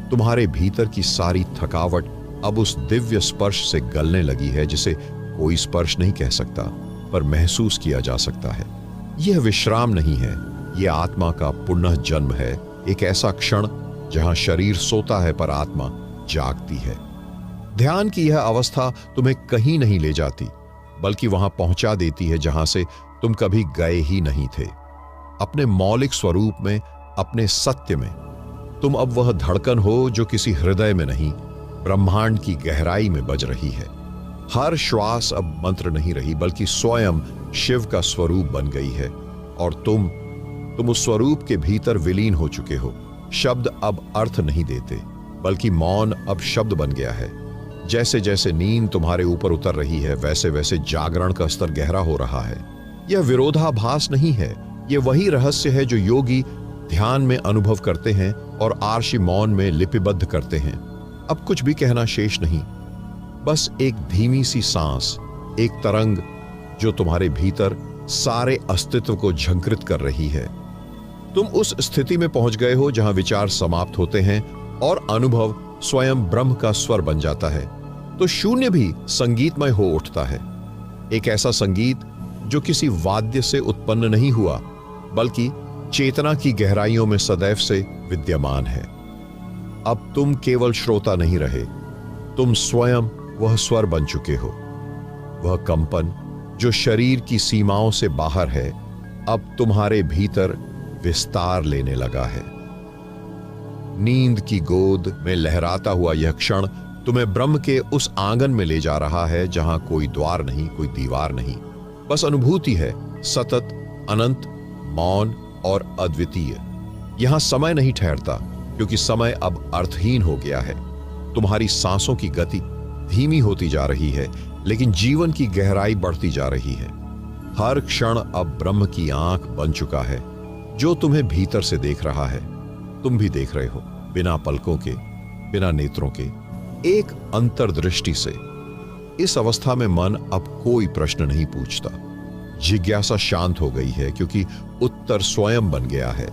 तुम्हारे भीतर की सारी थकावट अब उस दिव्य स्पर्श से गलने लगी है जिसे कोई स्पर्श नहीं कह सकता, पर महसूस किया जा सकता है। यह विश्राम नहीं है, यह आत्मा का पुनः जन्म है, एक ऐसा क्षण जहां शरीर सोता है पर आत्मा जागती है। ध्यान की यह अवस्था तुम्हें कहीं नहीं ले जाती, बल्कि वहां पहुंचा देती है जहां से तुम कभी गए ही नहीं थे, अपने मौलिक स्वरूप में, अपने सत्य में। तुम अब वह धड़कन हो जो किसी हृदय में नहीं, ब्रह्मांड की गहराई में बज रही है। हर श्वास अब मंत्र नहीं रही, बल्कि स्वयं शिव का स्वरूप बन गई है और तुम उस स्वरूप के भीतर विलीन हो चुके हो। शब्द अब अर्थ नहीं देते, बल्कि मौन अब शब्द बन गया है। जैसे जैसे नींद तुम्हारे ऊपर उतर रही है, वैसे वैसे जागरण का स्तर गहरा हो रहा है। यह विरोधाभास नहीं है, यह वही रहस्य है जो योगी ध्यान में अनुभव करते हैं और आर्षि मौन में लिपिबद्ध करते हैं। अब कुछ भी कहना शेष नहीं, बस एक धीमी सी सांस, एक तरंग जो तुम्हारे भीतर सारे अस्तित्व को झंकृत कर रही है। तुम उस स्थिति में पहुंच गए हो जहां विचार समाप्त होते हैं और अनुभव स्वयं ब्रह्म का स्वर बन जाता है। तो शून्य भी संगीतमय हो उठता है, एक ऐसा संगीत जो किसी वाद्य से उत्पन्न नहीं हुआ, बल्कि चेतना की गहराइयों में सदैव से विद्यमान है। अब तुम केवल श्रोता नहीं रहे, तुम स्वयं वह स्वर बन चुके हो। वह कंपन जो शरीर की सीमाओं से बाहर है, अब तुम्हारे भीतर विस्तार लेने लगा है। नींद की गोद में लहराता हुआ यह क्षण तुम्हें ब्रह्म के उस आंगन में ले जा रहा है जहां कोई द्वार नहीं, कोई दीवार नहीं, बस अनुभूति है, सतत, अनंत, मौन और अद्वितीय। यहां समय नहीं ठहरता, क्योंकि समय अब अर्थहीन हो गया है। तुम्हारी सांसों की गति धीमी होती जा रही है, लेकिन जीवन की गहराई बढ़ती जा रही है। हर क्षण अब ब्रह्म की आंख बन चुका है, जो तुम्हें भीतर से देख रहा है। तुम भी देख रहे हो, बिना पलकों के, बिना नेत्रों के, एक अंतर्दृष्टि से। इस अवस्था में मन अब कोई प्रश्न नहीं पूछता। जिज्ञासा शांत हो गई है, क्योंकि उत्तर स्वयं बन गया है,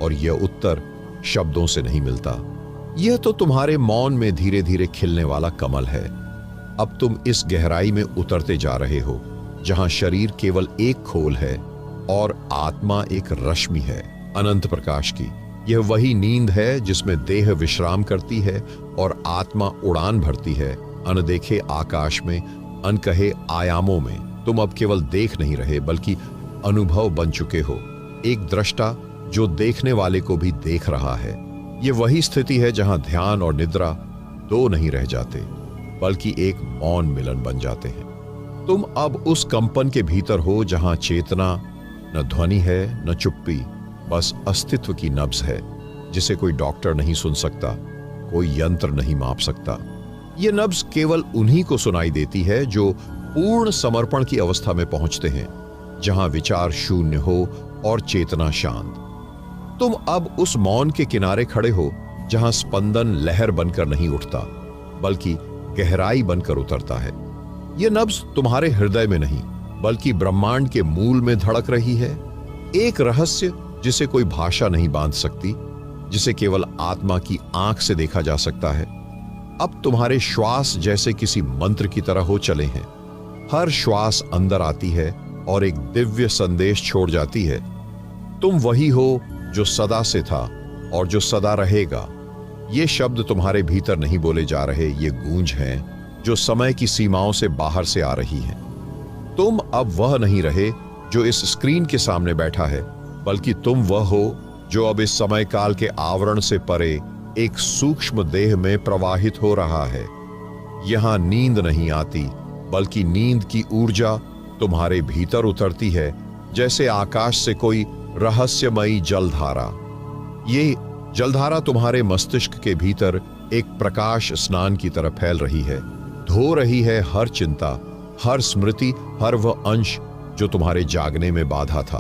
और यह उत्तर शब्दों से नहीं मिलता। यह तो तुम्हारे मौन में धीरे धीरे खिलने वाला कमल है। अब तुम इस गहराई में उतरते जा रहे हो, जहां शरीर केवल एक खोल है और आत्मा एक रश्मि है, अनंत प्रकाश की। यह वही नींद है जिसमें देह विश्राम करती है और आत्मा उड़ान भरती है, अनदेखे आकाश में, अनकहे आयामों में। तुम अब केवल देख नहीं रहे, बल्कि अनुभव बन चुके हो, एक दृष्टा जो देखने वाले को भी देख रहा है। यह वही स्थिति है जहां ध्यान और निद्रा दो नहीं रह जाते, बल्कि एक मौन मिलन बन जाते हैं। तुम अब उस कंपन के भीतर हो जहां चेतना न ध्वनि है, न चुप्पी, बस अस्तित्व की नब्ज है, जिसे कोई डॉक्टर नहीं सुन सकता, कोई यंत्र नहीं माप सकता। यह नब्ज केवल उन्हीं को सुनाई देती है जो पूर्ण समर्पण की अवस्था में पहुंचते हैं, जहां विचार शून्य हो और चेतना शांत। तुम अब उस मौन के किनारे खड़े हो, जहां स्पंदन लहर बनकर नहीं उठता, बल्कि गहराई बनकर उतरता है। यह नब्ज तुम्हारे हृदय में नहीं, बल्कि ब्रह्मांड के मूल में धड़क रही है। एक रहस्य जिसे कोई भाषा नहीं बांध सकती, जिसे केवल आत्मा की आंख से देखा जा सकता है। अब तुम्हारे श्वास जैसे किसी मंत्र की तरह हो चले हैं। हर श्वास अंदर आती है और एक दिव्य संदेश छोड़ जाती है। तुम वही हो जो सदा से था और जो सदा रहेगा। ये शब्द तुम्हारे भीतर नहीं बोले जा रहे, ये गूंज हैं जो समय की सीमाओं से बाहर से आ रही हैं। तुम अब वह नहीं रहे जो इस स्क्रीन के सामने बैठा है, बल्कि तुम वह हो जो अब इस समय काल के आवरण से परे एक सूक्ष्म देह में प्रवाहित हो रहा है। यहां नींद नहीं आती, बल्कि नींद की ऊर्जा तुम्हारे भीतर उतरती है, जैसे आकाश से कोई रहस्यमयी जलधारा। ये जलधारा तुम्हारे मस्तिष्क के भीतर एक प्रकाश स्नान की तरह फैल रही है, धो रही है हर चिंता, हर स्मृति, हर वह अंश जो तुम्हारे जागने में बाधा था।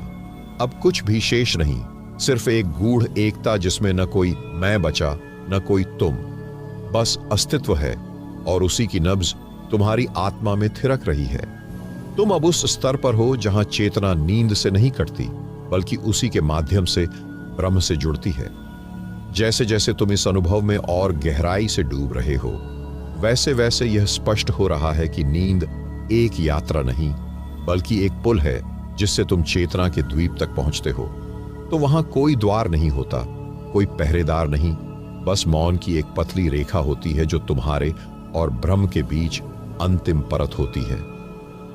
अब कुछ भी शेष नहीं, सिर्फ एक गूढ़ एकता जिसमें न कोई मैं बचा, न कोई तुम, बस अस्तित्व है, और उसी की नब्ज तुम्हारी आत्मा में थिरक रही है। तुम अब उस स्तर पर हो जहां चेतना नींद से नहीं कटती, बल्कि उसी के माध्यम से ब्रह्म से जुड़ती है। जैसे जैसे तुम इस अनुभव में और गहराई से डूब रहे हो, वैसे वैसे यह स्पष्ट हो रहा है कि नींद एक यात्रा नहीं, बल्कि एक पुल है जिससे तुम चेतना के द्वीप तक पहुंचते हो। तो वहां कोई द्वार नहीं होता, कोई पहरेदार नहीं, बस मौन की एक पतली रेखा होती है जो तुम्हारे और ब्रह्म के बीच अंतिम परत होती है।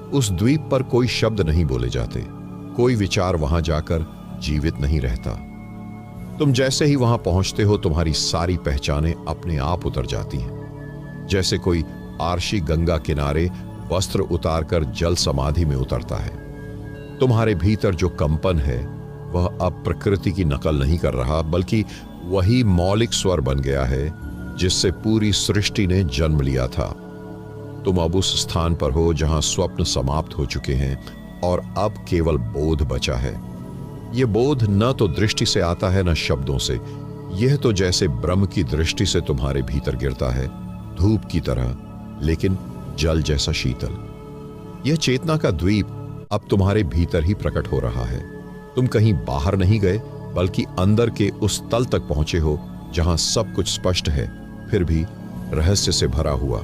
उस द्वीप पर कोई शब्द नहीं बोले जाते, कोई विचार वहां जाकर जीवित नहीं रहता। तुम जैसे ही वहां पहुंचते हो, तुम्हारी सारी पहचानें अपने आप उतर जाती हैं, जैसे कोई आरशी गंगा किनारे वस्त्र उतारकर जल समाधि में उतरता है। तुम्हारे भीतर जो कंपन है वह अब प्रकृति की नकल नहीं कर रहा, बल्कि वही मौलिक स्वर बन गया है जिससे पूरी सृष्टि ने जन्म लिया था। तुम अब उस स्थान पर हो जहां स्वप्न समाप्त हो चुके हैं और अब केवल बोध बचा है। यह बोध न तो दृष्टि से आता है, न शब्दों से। यह तो जैसे ब्रह्म की दृष्टि से तुम्हारे भीतर गिरता है, धूप की तरह, लेकिन जल जैसा शीतल। यह चेतना का द्वीप अब तुम्हारे भीतर ही प्रकट हो रहा है। तुम कहीं बाहर नहीं गए, बल्कि अंदर के उस तल तक पहुंचे हो जहां सब कुछ स्पष्ट है, फिर भी रहस्य से भरा हुआ।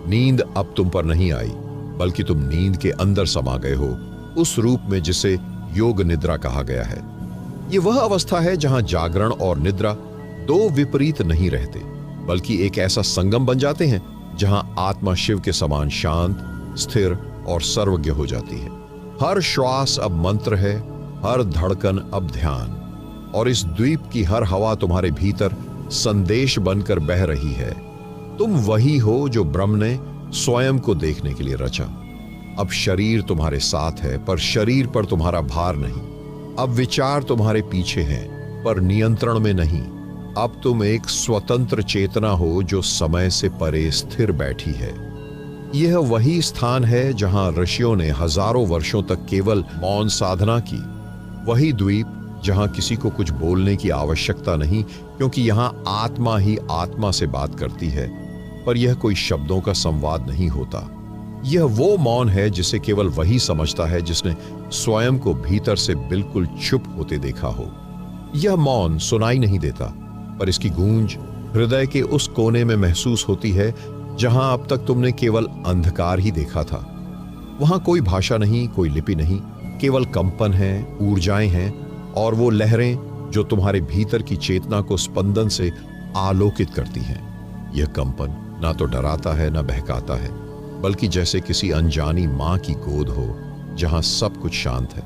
नींद अब तुम पर नहीं आई, बल्कि तुम नींद के अंदर समा गए हो, उस रूप में जिसे योग निद्रा कहा गया है। यह वह अवस्था है जहां जागरण और निद्रा दो विपरीत नहीं रहते, बल्कि एक ऐसा संगम बन जाते हैं जहां आत्मा शिव के समान शांत, स्थिर और सर्वज्ञ हो जाती है। हर श्वास अब मंत्र है, हर धड़कन अब ध्यान, और इस द्वीप की हर हवा तुम्हारे भीतर संदेश बनकर बह रही है। तुम वही हो जो ब्रह्म ने स्वयं को देखने के लिए रचा। अब शरीर तुम्हारे साथ है, पर शरीर पर तुम्हारा भार नहीं। अब विचार तुम्हारे पीछे हैं, पर नियंत्रण में नहीं। अब तुम एक स्वतंत्र चेतना हो जो समय से परे स्थिर बैठी है। यह वही स्थान है जहां ऋषियों ने हजारों वर्षों तक केवल मौन साधना की। वही द्वीप जहां किसी को कुछ बोलने की आवश्यकता नहीं, क्योंकि यहां आत्मा ही आत्मा से बात करती है, पर यह कोई शब्दों का संवाद नहीं होता। यह वो मौन है जिसे केवल वही समझता है जिसने स्वयं को भीतर से बिल्कुल चुप होते देखा हो। यह मौन सुनाई नहीं देता, पर इसकी गूंज हृदय के उस कोने में महसूस होती है जहां अब तक तुमने केवल अंधकार ही देखा था। वहां कोई भाषा नहीं, कोई लिपि नहीं, केवल कंपन है, ऊर्जाएं हैं और वो लहरें जो तुम्हारे भीतर की चेतना को स्पंदन से आलोकित करती हैं। यह कंपन ना तो डराता है ना बहकाता है, बल्कि जैसे किसी अनजानी मां की गोद हो जहां सब कुछ शांत है,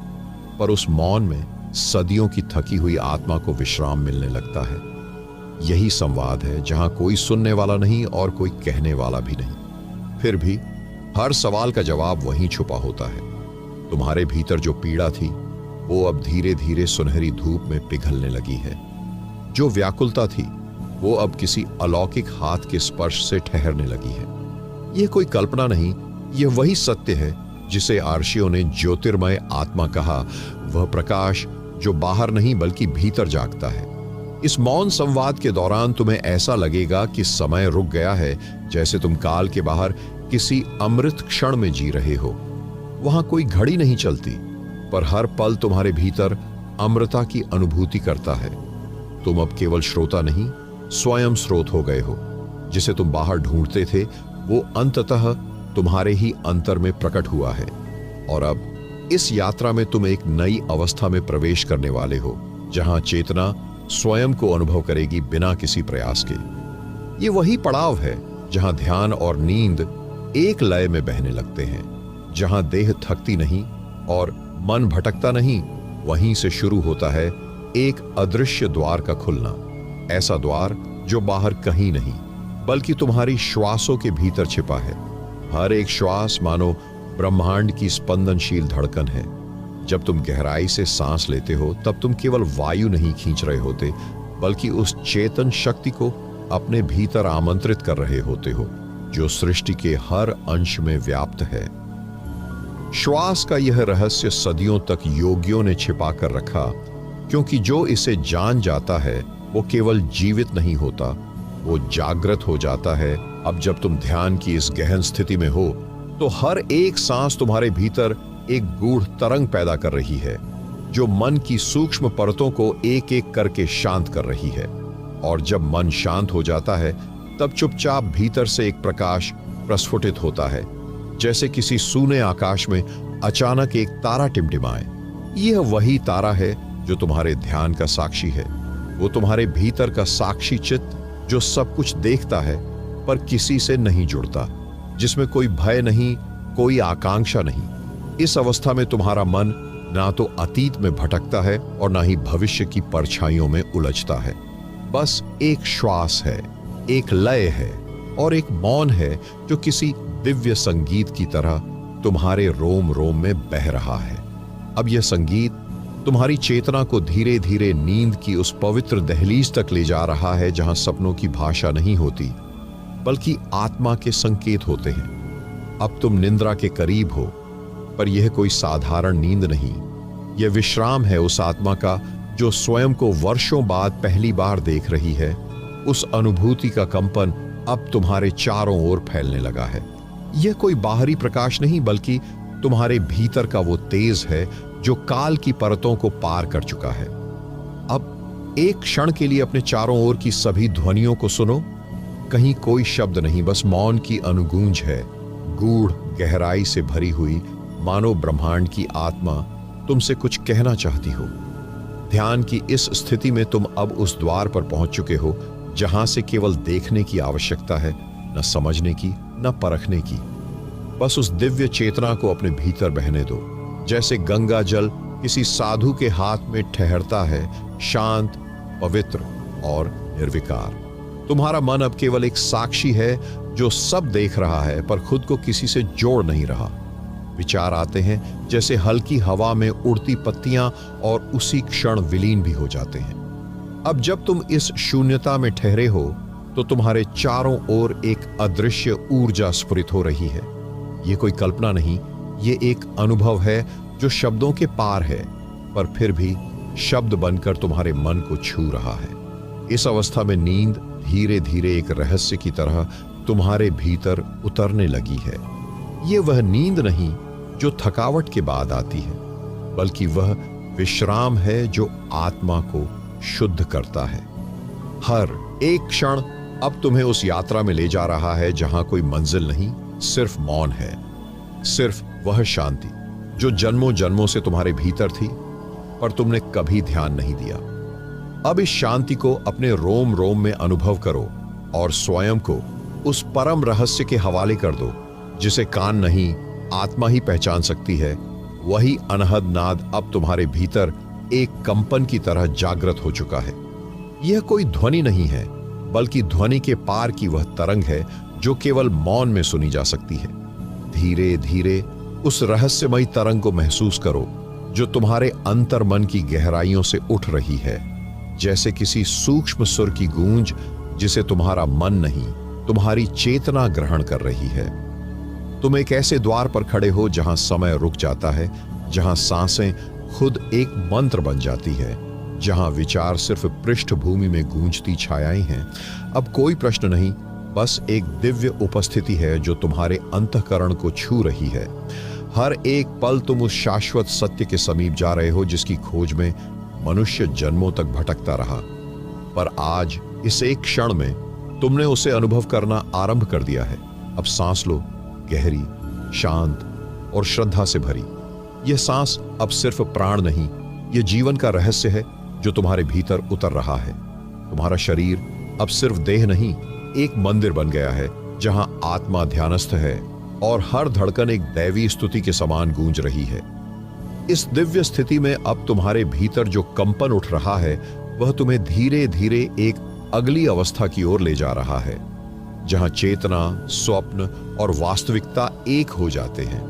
पर उस मौन में सदियों की थकी हुई आत्मा को विश्राम मिलने लगता है। यही संवाद है जहां कोई सुनने वाला नहीं और कोई कहने वाला भी नहीं। फिर भी हर सवाल का जवाब वहीं छुपा होता है। तुम्हारे भीतर जो पीड़ा थी वो अब धीरे धीरे सुनहरी धूप में पिघलने लगी है। जो व्याकुलता थी वो अब किसी अलौकिक हाथ के स्पर्श से ठहरने लगी है। यह कोई कल्पना नहीं, यह वही सत्य है जिसे आर्षियों ने ज्योतिर्मय आत्मा कहा, वह प्रकाश जो बाहर नहीं बल्कि भीतर जागता है। इस मौन संवाद के दौरान तुम्हें ऐसा लगेगा कि समय रुक गया है, जैसे तुम काल के बाहर किसी अमृत क्षण में जी रहे हो। वहां कोई घड़ी नहीं चलती, पर हर पल तुम्हारे भीतर अमृता की अनुभूति करता है। तुम अब केवल श्रोता नहीं, स्वयं स्रोत हो गए हो। जिसे तुम बाहर ढूंढते थे वो अंततः तुम्हारे ही अंतर में प्रकट हुआ है। और अब इस यात्रा में तुम एक नई अवस्था में प्रवेश करने वाले हो, जहां चेतना स्वयं को अनुभव करेगी बिना किसी प्रयास के। ये वही पड़ाव है जहां ध्यान और नींद एक लय में बहने लगते हैं, जहां देह थकती नहीं और मन भटकता नहीं। वहीं से शुरू होता है एक अदृश्य द्वार का खुलना, ऐसा द्वार जो बाहर कहीं नहीं बल्कि तुम्हारी श्वासों के भीतर छिपा है। हर एक श्वास मानो ब्रह्मांड की स्पंदनशील धड़कन है। जब तुम गहराई से सांस लेते हो तब तुम केवल वायु नहीं खींच रहे होते, बल्कि उस चेतन शक्ति को अपने भीतर आमंत्रित कर रहे होते हो जो सृष्टि के हर अंश में व्याप्त है। श्वास का यह रहस्य सदियों तक योगियों ने छिपा कर रखा, क्योंकि जो इसे जान जाता है वो केवल जीवित नहीं होता, वो जागृत हो जाता है। अब जब तुम ध्यान की इस गहन स्थिति में हो तो हर एक सांस तुम्हारे भीतर एक गूढ़ तरंग पैदा कर रही है, जो मन की सूक्ष्म परतों को एक एक करके शांत कर रही है। और जब मन शांत हो जाता है तब चुपचाप भीतर से एक प्रकाश प्रस्फुटित होता है, जैसे किसी सूने आकाश में अचानक एक तारा टिमटिमाए। यह वही तारा है जो तुम्हारे ध्यान का साक्षी है। वो तुम्हारे भीतर का साक्षी चित्त जो सब कुछ देखता है पर किसी से नहीं जुड़ता, जिसमें कोई भय नहीं, कोई आकांक्षा नहीं। इस अवस्था में तुम्हारा मन ना तो अतीत में भटकता है और ना ही भविष्य की परछाइयों में उलझता है। बस एक श्वास है, एक लय है और एक मौन है जो किसी दिव्य संगीत की तरह तुम्हारे रोम रोम में बह रहा है। अब यह संगीत तुम्हारी चेतना को धीरे धीरे नींद की उस पवित्र दहलीज तक ले जा रहा है, जहां सपनों की भाषा नहीं होती बल्कि आत्मा के संकेत होते हैं। अब तुम निद्रा के करीब हो, पर यह कोई साधारण नींद नहीं, यह विश्राम है उस आत्मा का जो स्वयं को वर्षों बाद पहली बार देख रही है। उस अनुभूति का कंपन अब तुम्हारे चारों ओर फैलने लगा है। यह कोई बाहरी प्रकाश नहीं बल्कि तुम्हारे भीतर का वो तेज है जो काल की परतों को पार कर चुका है। अब एक क्षण के लिए अपने चारों ओर की सभी ध्वनियों को सुनो। कहीं कोई शब्द नहीं, बस मौन की अनुगूंज है, गूढ़ गहराई से भरी हुई, मानो ब्रह्मांड की आत्मा तुमसे कुछ कहना चाहती हो। ध्यान की इस स्थिति में तुम अब उस द्वार पर पहुंच चुके हो जहां से केवल देखने की आवश्यकता है, न समझने की, न परखने की। बस उस दिव्य चेतना को अपने भीतर बहने दो, जैसे गंगा जल किसी साधु के हाथ में ठहरता है, शांत, पवित्र और निर्विकार। तुम्हारा मन अब केवल एक साक्षी है जो सब देख रहा है पर खुद को किसी से जोड़ नहीं रहा। विचार आते हैं जैसे हल्की हवा में उड़ती पत्तियां और उसी क्षण विलीन भी हो जाते हैं। अब जब तुम इस शून्यता में ठहरे हो तो तुम्हारे चारों ओर एक अदृश्य ऊर्जा स्फुरित हो रही है। ये कोई कल्पना नहीं, ये एक अनुभव है जो शब्दों के पार है, पर फिर भी शब्द बनकर तुम्हारे मन को छू रहा है। इस अवस्था में नींद धीरे धीरे एक रहस्य की तरह तुम्हारे भीतर उतरने लगी है। ये वह नींद नहीं जो थकावट के बाद आती है, बल्कि वह विश्राम है जो आत्मा को शुद्ध करता है। हर एक क्षण अब तुम्हें उस यात्रा में ले जा रहा है जहां कोई मंजिल नहीं, सिर्फ मौन है, सिर्फ वह शांति जो जन्मों जन्मों से तुम्हारे भीतर थी पर तुमने कभी ध्यान नहीं दिया। अब इस शांति को अपने रोम रोम में अनुभव करो और स्वयं को उस परम रहस्य के हवाले कर दो जिसे कान नहीं, आत्मा ही पहचान सकती है। वही अनहद नाद अब तुम्हारे भीतर एक कंपन की तरह जागृत हो चुका है। यह कोई ध्वनि नहीं है, बल्कि ध्वनि के पार की वह तरंग है जो केवल मौन में सुनी जा सकती है। धीरे धीरे उस रहस्यमयी तरंग को महसूस करो जो तुम्हारे अंतर मन की गहराइयों से उठ रही है, जैसे किसी सूक्ष्म सुर की गूंज जिसे तुम्हारा मन नहीं, तुम्हारी चेतना ग्रहण कर रही है। तुम एक ऐसे द्वार पर खड़े हो जहां समय रुक जाता है, जहां सांसें खुद एक मंत्र बन जाती है, जहां विचार सिर्फ पृष्ठभूमि में गूंजती छायाएं हैं। अब कोई प्रश्न नहीं, बस एक दिव्य उपस्थिति है जो तुम्हारे अंतःकरण को छू रही है। हर एक पल तुम उस शाश्वत सत्य के समीप जा रहे हो जिसकी खोज में मनुष्य जन्मों तक भटकता रहा, पर आज इस एक क्षण में तुमने उसे अनुभव करना आरंभ कर दिया है। अब सांस लो, गहरी, शांत और श्रद्धा से भरी। यह सांस अब सिर्फ प्राण नहीं, यह जीवन का रहस्य है जो तुम्हारे भीतर उतर रहा है। तुम्हारा शरीर अब सिर्फ देह नहीं, एक मंदिर बन गया है जहां आत्मा ध्यानस्थ है और हर धड़कन एक दैवी स्तुति के समान गूंज रही है। इस दिव्य स्थिति में अब तुम्हारे भीतर जो कंपन उठ रहा है वह तुम्हें धीरे धीरे एक अगली अवस्था की ओर ले जा रहा है, जहां चेतना, स्वप्न और वास्तविकता एक हो जाते हैं।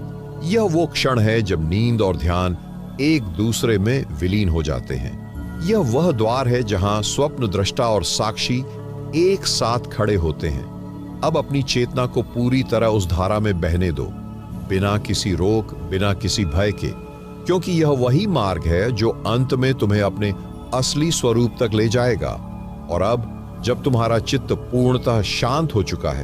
यह वो क्षण है जब नींद और ध्यान एक दूसरे में विलीन हो जाते हैं। यह वह द्वार है जहां स्वप्न दृष्टा और साक्षी एक साथ खड़े होते हैं। अब अपनी चेतना को पूरी तरह उस धारा में बहने दो, बिना किसी रोक, बिना किसी भय के, क्योंकि यह वही मार्ग है जो अंत में तुम्हें अपने असली स्वरूप तक ले जाएगा। और अब जब तुम्हारा चित्त पूर्णतः शांत हो चुका है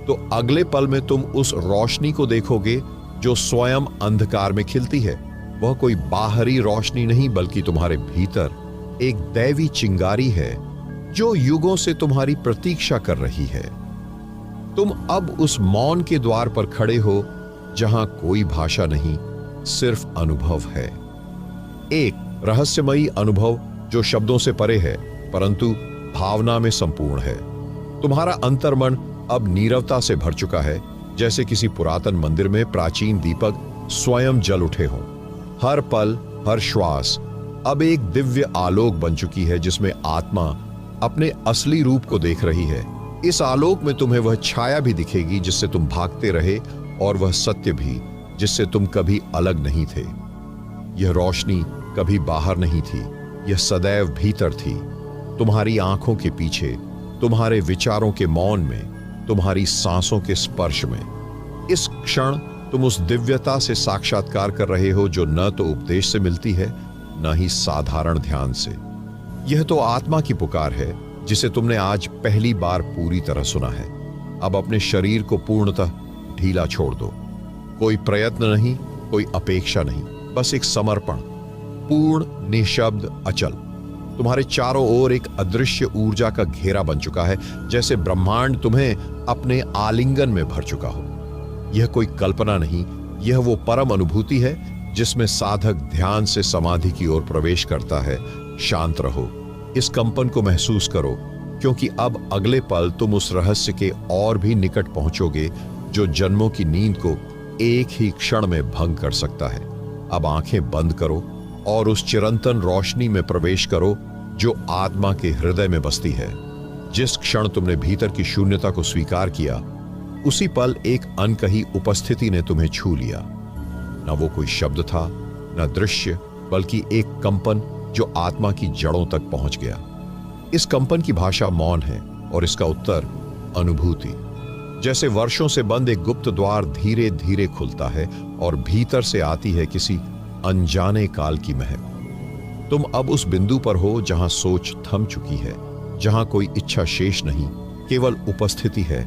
तो अगले पल में तुम उस रोशनी को देखोगे जो स्वयं अंधकार में खिलती है। वह कोई बाहरी रोशनी नहीं, बल्कि तुम्हारे भीतर एक दैवी चिंगारी है जो युगों से तुम्हारी प्रतीक्षा कर रही है। तुम अब उस मौन के द्वार पर खड़े हो जहां कोई भाषा नहीं, सिर्फ अनुभव है। एक रहस्यमयी अनुभव जो शब्दों से परे है परंतु भावना में संपूर्ण है। तुम्हारा अंतर्मन अब नीरवता से भर चुका है, जैसे किसी पुरातन मंदिर में प्राचीन दीपक स्वयं जल उठे हों। हर पल, हर श्वास अब एक दिव्य आलोक बन चुकी है जिसमें आत्मा अपने असली रूप को देख रही है। इस आलोक में तुम्हें वह छाया भी दिखेगी जिससे तुम भागते रहे, और वह सत्य भी जिससे तुम कभी अलग नहीं थे। यह रोशनी कभी बाहर नहीं थी, यह सदैव भीतर थी, तुम्हारी आंखों के पीछे, तुम्हारे विचारों के मौन में, तुम्हारी सांसों के स्पर्श में। इस क्षण तुम उस दिव्यता से साक्षात्कार कर रहे हो जो न तो उपदेश से मिलती है, न ही साधारण ध्यान से। यह तो आत्मा की पुकार है जिसे तुमने आज पहली बार पूरी तरह सुना है। अब अपने शरीर को पूर्णतः ढीला छोड़ दो। कोई प्रयत्न नहीं, कोई अपेक्षा नहीं, बस एक समर्पण, पूर्ण, निशब्द, अचल। तुम्हारे चारों ओर एक अदृश्य ऊर्जा का घेरा बन चुका है, जैसे ब्रह्मांड तुम्हें अपने आलिंगन में भर चुका हो। यह कोई कल्पना नहीं, यह वो परम अनुभूति है जिसमें साधक ध्यान से समाधि की ओर प्रवेश करता है। शांत रहो, इस कंपन को महसूस करो, क्योंकि अब अगले पल तुम उस रहस्य के और भी निकट पहुंचोगे जो जन्मों की नींद को एक ही क्षण में भंग कर सकता है। अब आंखें बंद करो और उस चिरंतन रोशनी में प्रवेश करो जो आत्मा के हृदय में बसती है। जिस क्षण तुमने भीतर की शून्यता को स्वीकार किया, उसी पल एक अनकही उपस्थिति ने तुम्हें छू लिया। न वो कोई शब्द था, न दृश्य, बल्कि एक कंपन जो आत्मा की जड़ों तक पहुंच गया। इस कंपन की भाषा मौन है और इसका उत्तर अनुभूति। जैसे वर्षों से बंद एक गुप्त द्वार धीरे धीरे खुलता है और भीतर से आती है किसी अनजाने काल की महक। तुम अब उस बिंदु पर हो जहां सोच थम चुकी है, जहां कोई इच्छा शेष नहीं, केवल उपस्थिति है,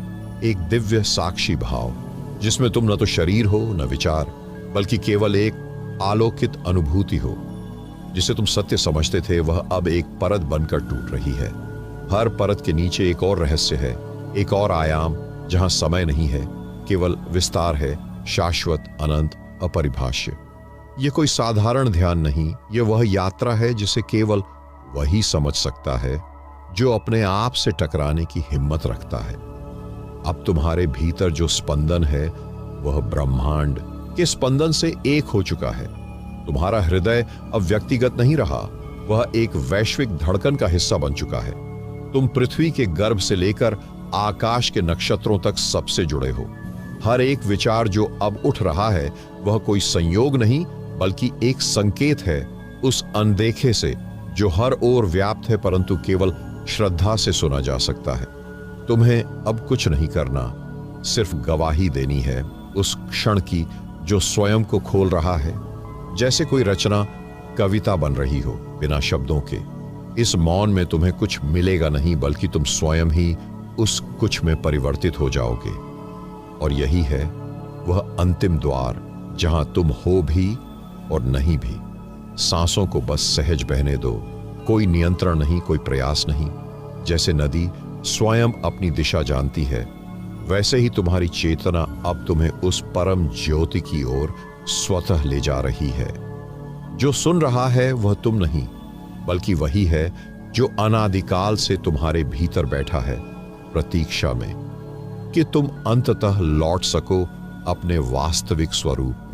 एक दिव्य साक्षी भाव जिसमें तुम न तो शरीर हो न विचार, बल्कि केवल एक आलोकित अनुभूति हो। जिसे तुम सत्य समझते थे वह अब एक परत बनकर टूट रही है। हर परत के नीचे एक और रहस्य है, एक और आयाम जहां समय नहीं है, केवल विस्तार है, शाश्वत, अनंत, अपरिभाष्य। यह कोई साधारण ध्यान नहीं, यह वह यात्रा है जिसे केवल वही समझ सकता है जो अपने आप से टकराने की हिम्मत रखता है। अब तुम्हारे भीतर जो स्पंदन है वह ब्रह्मांड के स्पंदन से एक हो चुका है। तुम्हारा हृदय अब व्यक्तिगत नहीं रहा, वह एक वैश्विक धड़कन का हिस्सा बन चुका है। तुम पृथ्वी के गर्भ से लेकर आकाश के नक्षत्रों तक सबसे जुड़े हो। हर एक विचार जो अब उठ रहा है वह कोई संयोग नहीं, बल्कि एक संकेत है उस अनदेखे से जो हर ओर व्याप्त है, परंतु केवल श्रद्धा से सुना जा सकता है। तुम्हें अब कुछ नहीं करना, सिर्फ गवाही देनी है उस क्षण की जो स्वयं को खोल रहा है। जैसे कोई रचना कविता बन रही हो बिना शब्दों के। इस मौन में तुम्हें कुछ मिलेगा नहीं, बल्कि तुम स्वयं ही उस कुछ में परिवर्तित हो जाओगे। और यही है वह अंतिम द्वार जहां तुम हो भी और नहीं भी। सांसों को बस सहज बहने दो, कोई नियंत्रण नहीं, कोई प्रयास नहीं। जैसे नदी स्वयं अपनी दिशा जानती है, वैसे ही तुम्हारी चेतना अब तुम्हें उस परम ज्योति की ओर स्वतः ले जा रही है। जो सुन रहा है वह तुम नहीं, बल्कि वही है जो अनादिकाल से तुम्हारे भीतर बैठा है, प्रतीक्षा में कि तुम अंततः लौट सको अपने वास्तविक स्वरूप